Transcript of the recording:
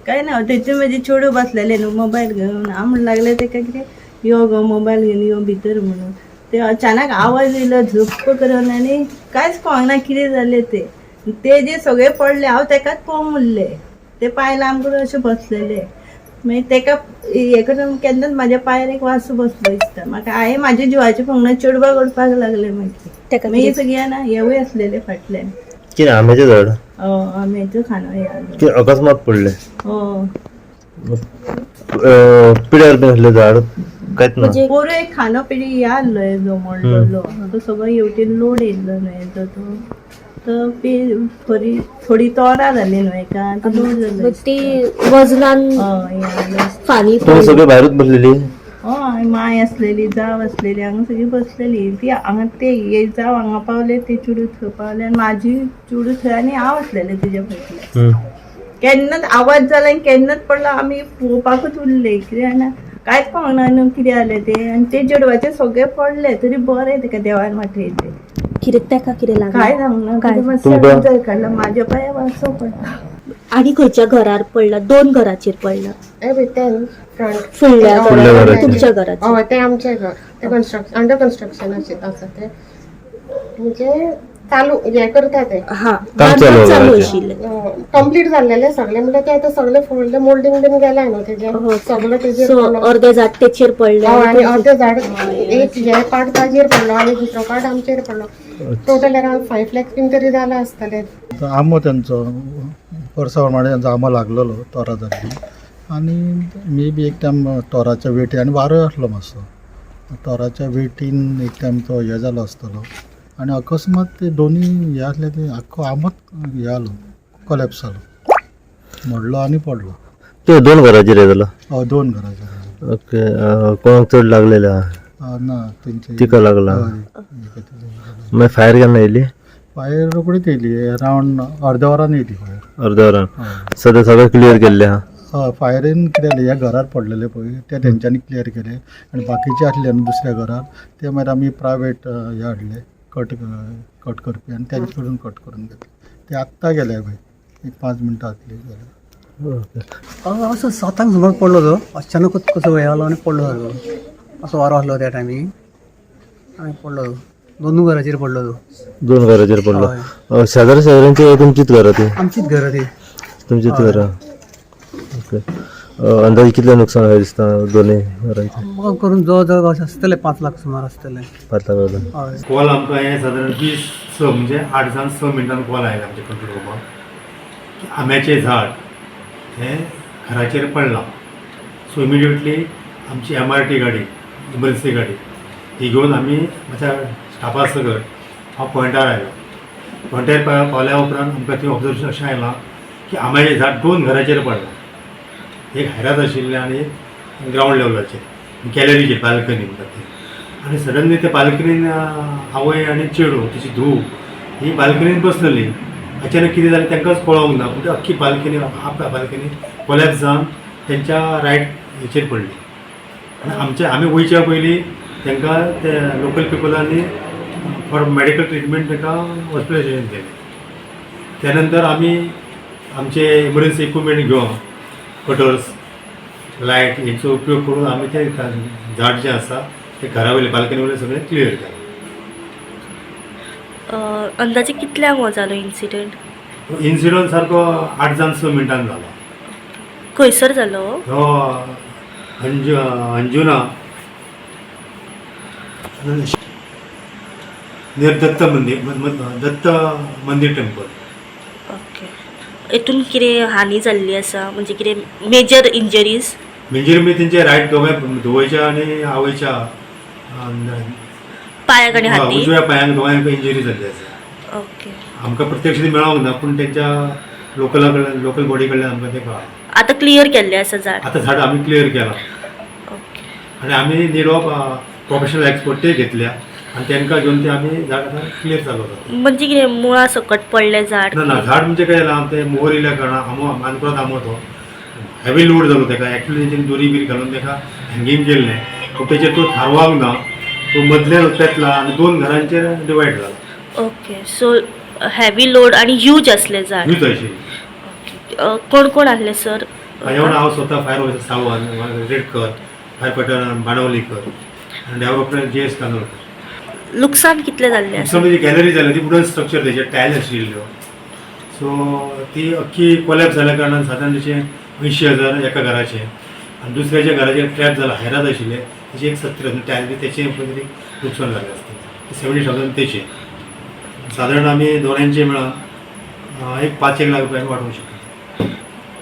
काय ना त्याचे माझे चेडू बसलेले न्हू मोबाईल घेऊन हांव म्हणून लागले तेका कितें यो गो मोबाईल घेवन यो भितर म्हणून ते अचानक आवाज येयलो झप्प करून आनी कांयच कळना कितें जालें ते जे सगळे पडले हांव तेकाच पळोवंक उरले ते पांय लांब करून अशे बसलेले मागीर तेका हे करून केन्नाच म्हाज्या पांयार एक वासू बसलो दिसता म्हाका हांवें म्हाज्या जिवाचे पंगड चेडवा करपाक लागले मागीर सगळ्या ना हेवूय आसलेले फाटल्यान कितें आंब्याचें झाड आम्याचो खानो हे कितें अकस्मात पडले हो पिड्यार बी आसलें झाड कांयच ना पोरं एक खानो पिढी हे आसलो जो मोडलो तो सगळो येवटेन लोड येयल्लो न्हू हेजो तो थोडी तोरां जाली न्हू एका लोड जालो ती वजनान फानी तुम्ही सगळे भायरूच बसलेली हय माय आसलेली जाव आसलेली हांगा सगळी बसलेली ती हांगा ते हे जाव हांगा पावले ते चुडू थंय पावले आनी म्हाजी चुडू थंय आनी हांव आसलेले तेज्या फाटल्यान केन्नाच आवाज जाला आनी केन्नाच पडलो आमी पळोवपाकूच उरले कितें जाणा कांयच कळना न्हू कितें जालें तें आनी ते चेडवाचे सगळे पडले तरी बरें तेका देवान वाटयले कितें तेका कितें लागलें काय सांगना काय मातशें काडला म्हाज्या पांयार वासो पडला आणि खंयच्या घरार पडला 2 घराचेर पडला फुडल्या घराचेर. तुमच्या घराचेर हय ते आमचे घर ते अंडर कन्स्ट्रक्शन आसा ते म्हणजे चालू हे करता ते हा काम चालू चालू घराचेर. आशिल्लें कंप्लीट जाल्लेले सगळे म्हणजे ते आतां सगळे फुडले मोल्डिंग बीन गेलाय न्हू तेजे सगळं तेजेर सो पडलो. अर्धे झाड तेचेर पडले आणि अर्धे झाड एक हे पार्ट ताजेर पडलो आणि दुसरो पार्ट आमचेर पडलो टोटल अराउंड 5 लाख बीन तरी जाला आसतले आंबो त्यांचो वर्सा प्रमाणे त्यांचो आंबो लागलेलो तोरा जाल्ली आनी मे बी एक टायम तोराच्या वेटी आनी वारो आसलो मातसो तोराच्या वेटीन एक टायम तो हे जालो आसतलो आनी अकस्मात ते दोनी हे आसले ते आख्खो आंबोच हे जालो कोलॅप्स जालो मोडलो आनी पडलो ते 2 घराचेर जालो 2 घराचे ओके कोणाक चड लागलेले ना तेंचे तिका लागला मागीर फायर केन्ना येयली फायर रोकडीच येयली अरावंड अर्द्या वरान येयली फायर अर्द्या वरान सद्या सगळें क्लियर केल्लें आहा फायरीन कितें जालें ह्या घरार पडलेले पळय ते तेंच्यांनी क्लियर केले आनी बाकीचे आसले न्हू दुसऱ्या घरार ते मागीर आमी प्रायवेट हे हाडले कट करपी आनी तेंचे कडून कट करून घेतले ते आत्तां गेले पळय एक 5 मिनटां जातली जाल्यार असं 7 सुमार पडलो तो अचानकच कसो हे आलो आनी पडलो सारको असो वारो आसलो त्या टायमींग आनी पडलो तो 2 घराचेर पडलो तो 2 घराचेर पडलो शेजाऱ्यांची तुमचीच घरां ती आमचीच घरां ती तुमचीच घरां ओके अंदाजे कितलें नुकसान जालें दिसता दोनी घरांचें म्हाका करून जवळ जवळ अशें आसतले 5 लाख सुमार आसतले 5 लाख हय कॉल आमकां हे सादारण 20 म्हणजे 8 जावन 6 मिनटान कॉल आयला आमच्या कंट्रोल रुमाक की आंब्याचें झाड हें घराचेर पडलां सो इमिडिएटली आमची MRT गाडी इमर्जन्सी गाडी ही घेवन आमी म्हज्या स्टाफा सकट हांव पॉयंटार आयलो पॉयंटार पावल्या उपरांत आमकां थंय ऑब्जर्वेशन अशें आयलां की आंब्याचें झाड 2 घराचेर पडलां एक हायरात आशिल्लें आनी ग्रावंड लेवलाचेर गॅलरीचेर बाल्कनी म्हणटा ती आनी सडनली त्या बाल्कनीन आवय आनी चेडू तिची धूव ही बाल्कनीन बसलेली अचानक कितें जालें तांकांच कळोंक ना पूण अख्खी बाल्कनी हाफ बाल्कनी कोलॅप्स जावन तेंच्या रायट हेचेर पडली आनी आमी वयच्या पयलीं तांकां ते लोकल पिपलांनी फॉर मॅडिकल ट्रिटमेंट तांकां हॉस्पिटलायजेशन केलें त्या नंतर आमी आमचे इमर्जन्सी इक्विपमेंट घेवन कटर्स लायट हेचो उपयोग करून आमी ते झाड जें आसा ते घरा वयले बाल्कनी वयले सगळें क्लियर केलें अंदाजे कितल्यांक हो जालो इन्सिडेंट इन्सिडंट सारको 8 जावन 6 मिनटान जालो खंयसर जालो हो अंजुना नियर दत्त मंदिर टेम्पल ओके हेतून कितें हानी जाल्ली आसा म्हणजे कितें मेजर इंजरीज मेजर म्हणजे तेंचे रायट धुवयच्या आनी आवयच्या पांयाक आनी हाती उजव्या पांयांक दोगांयक इंजरी जाल्ली आसा ओके आमकां प्रत्यक्ष मेळोंक ना पूण तेंच्या लोकल बॉडी कडल्यान आमकां ते कळ्ळां आतां क्लियर केल्लें आसा झाड आतां झाड आमी क्लियर केलां ओके आनी आमी नीड ऑफ प्रोफेशनल एक्सपर्ट ते घेतल्या आनी तांकां घेवन ते आमी झाड आतां क्लियर चालू जाता म्हणजे कितें मुळा सकट पडलें झाड ना झाड म्हणजे काय जालां ते मोहर येयल्या कारणान मानकुराद आंबो तो हेवी लोड जालो तेका एक्चुअली तेंच्यानी दोरी बीर घालून तेका हँगींग केल्लें पूण तेचेर तो थारवांक ना तो मदल्यान पेटला आनी 2 घरांचेर डिवायड जाला ओके सो हेवी लोड आनी ह्यूज आसलें झाड यूज आशिल्ली कोण कोण आसले सर माझ्या वांगडा हांव स्वता fire officer Sawant, Redkar, firefighter Banavlikar आनी डेव्हलपर JS कानोळकर. लुकसाण कितले जाल्ले आसा? असं म्हणजे गॅलरी जाली ती वुडन स्ट्रक्चर त्याचे टायल आशिल्ल्यो, सो ती अख्खी कोलॅप्स जाल्या कारणान साधारण तशें 80,000 एका घराचे आनी दुसऱ्याच्या घराचेर ट्रॅप जाला, हैरात आशिल्ले तेचे 70,000 टायल बी तेचें पयलीं लुकसाण जालें आसता, 70,000 तेचे. साधारण आमी दोनांचे मेळोन एक 5 लाख रुपयांनी वाडोवंक शकता.